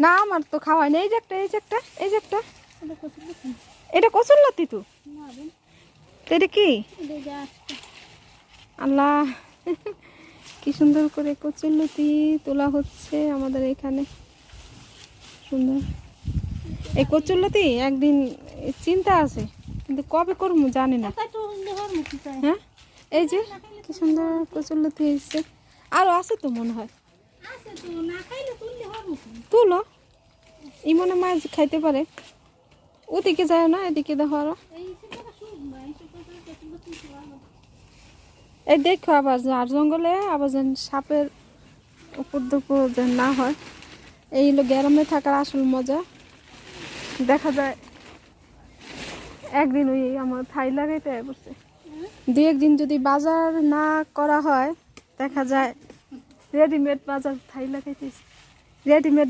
না আমার তো খাওয়া নেই। এই যে একটা, এই যে একটা, এই যে একটা, এটা কচুর লতি তো। এটা কি আল্লাহ, কি সুন্দর করে কচুর লতি তোলা হচ্ছে আমাদের এখানে, সুন্দর। এই কচুর লতি একদিন চিন্তা আছে, কিন্তু কবে করবো জানি না। হ্যাঁ, এই যে কি সুন্দর কচুর লতি এসছে, আরো আছে তো মনে হয়। তুলো, ইমনে মাছ খাইতে পারে। ওদিকে যায় না, এদিকে দেখো আরো। এই দেখো আবার ঝাড় জঙ্গলে আবার যেন সাপের উপর দুপুর যেন না হয়। এই হলো গ্রামে থাকার আসল মজা। দেখা যায় একদিন ওই আমার থাই লাগাইতে বসে, দু একদিন যদি বাজার না করা হয় দেখা যায় রেডিমেড বাজার থাই লাগাইতেছে, রেডিমেড